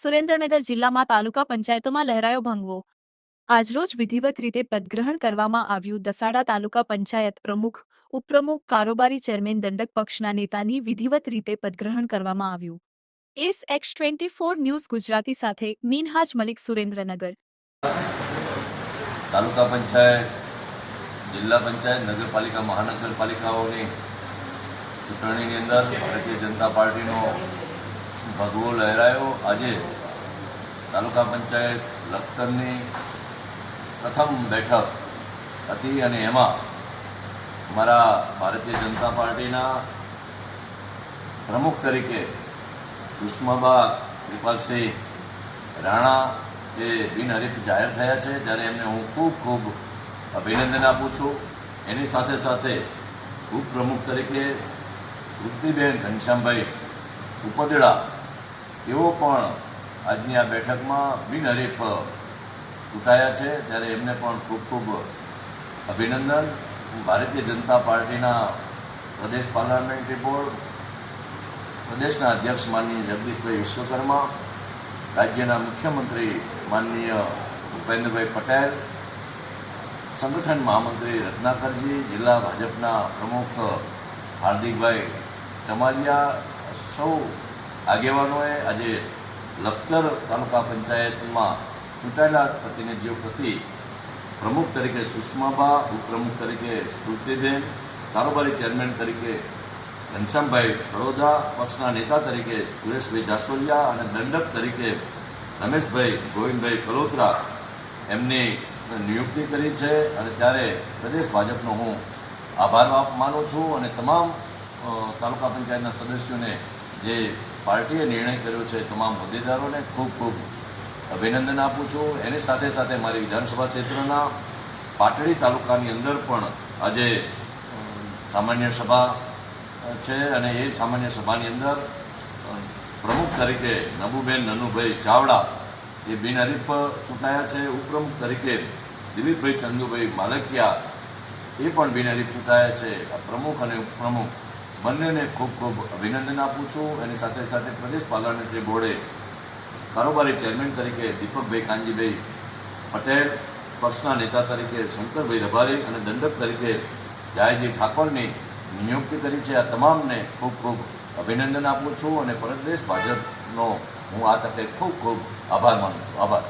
સુરેન્દ્રનગર જિલ્લામાં તાલુકા પંચાયતોમાં લહેરાયો ભંગવો. આજરોજ વિધિવત રીતે પદગ્રહણ કરવામાં આવ્યું. દસાડા તાલુકા પંચાયત પ્રમુખ, ઉપપ્રમુખ, કારોબારી ચેરમેન, દંડક પક્ષના નેતાની વિધિવત રીતે પદગ્રહણ કરવામાં આવ્યું. SX24 ન્યૂઝ ગુજરાતી સાથે મીનહાજ મલિક, સુરેન્દ્રનગર. તાલુકા પંચાયત, જિલ્લા પંચાયત, નગરપાલિકા, મહાનગરપાલિકાઓની ચૂંટણીની અંદર ભારતીય જનતા પાર્ટીનો ભગવો લહેરાયો. આજે તાલુકા પંચાયત લખતરની પ્રથમ બેઠક હતી અને એમાં અમારા ભારતીય જનતા પાર્ટીના પ્રમુખ તરીકે સુષ્માબા કૃપાલસિંહ રાણા જે બિનહરીફ જાહેર થયા છે, ત્યારે એમને હું ખૂબ ખૂબ અભિનંદન આપું છું. એની સાથે સાથે ઉપપ્રમુખ તરીકે શ્રુતિબેન ઘનશ્યામભાઈ ઉપદડા એઓ પણ આજની આ બેઠકમાં બિનહરીફ ચૂંટાયા છે, ત્યારે એમને પણ ખૂબ ખૂબ અભિનંદન. ભારતીય જનતા પાર્ટીના પ્રદેશ પાર્લામેન્ટરી બોર્ડ પ્રદેશના અધ્યક્ષ માનનીય જગદીશભાઈ વિશ્વકર્મા, રાજ્યના મુખ્યમંત્રી માનનીય ભૂપેન્દ્રભાઈ પટેલ, સંગઠન મહામંત્રી રત્નાકરજી, જિલ્લા ભાજપના પ્રમુખ હાર્દિકભાઈ ટમાલિયા, સૌ આગેવાનોએ આજે લખતર તાલુકા પંચાયતમાં ચૂંટાયેલા પ્રતિનિધિઓ પ્રતિ પ્રમુખ તરીકે સુષ્માબા, ઉપપ્રમુખ તરીકે શ્રુતિબેન, કારોબારી ચેરમેન તરીકે ઘનશ્યામભાઈ ખડોદા, પક્ષના નેતા તરીકે સુરેશભાઈ જાસોલિયા અને દંડક તરીકે રમેશભાઈ ગોવિંદભાઈ કલોત્રા એમની નિયુક્તિ કરી છે. અને ત્યારે પ્રદેશ ભાજપનો હું આભાર માનું છું અને તમામ તાલુકા પંચાયતના સદસ્યોને જે પાર્ટીએ નિર્ણય કર્યો છે, તમામ હોદ્દેદારોને ખૂબ ખૂબ અભિનંદન આપું છું. એની સાથે સાથે મારી વિધાનસભા ક્ષેત્રના પાટડી તાલુકાની અંદર પણ આજે સામાન્ય સભા છે અને એ સામાન્ય સભાની અંદર પ્રમુખ તરીકે નબુબેન નનુભાઈ ચાવડા એ બિનહરીફ ચૂંટાયા છે. ઉપપ્રમુખ તરીકે દિલીપભાઈ ચંદુભાઈ માલકિયા એ પણ બિનહરીફ ચૂંટાયા છે. પ્રમુખ અને ઉપપ્રમુખ બંનેને ખૂબ ખૂબ અભિનંદન આપું છું. એની સાથે સાથે પ્રદેશ પાર્લામેન્ટરી બોર્ડે કારોબારી ચેરમેન તરીકે દીપકભાઈ કાનજીભાઈ પટેલ, પક્ષના નેતા તરીકે શંકરભાઈ રબારી અને દંડક તરીકે જયજી ઠાકોરની નિયુક્તિ કરી છે. આ તમામને ખૂબ ખૂબ અભિનંદન આપું છું અને પ્રદેશ ભાજપનો હું આ તકે ખૂબ ખૂબ આભાર માનું છું. આભાર.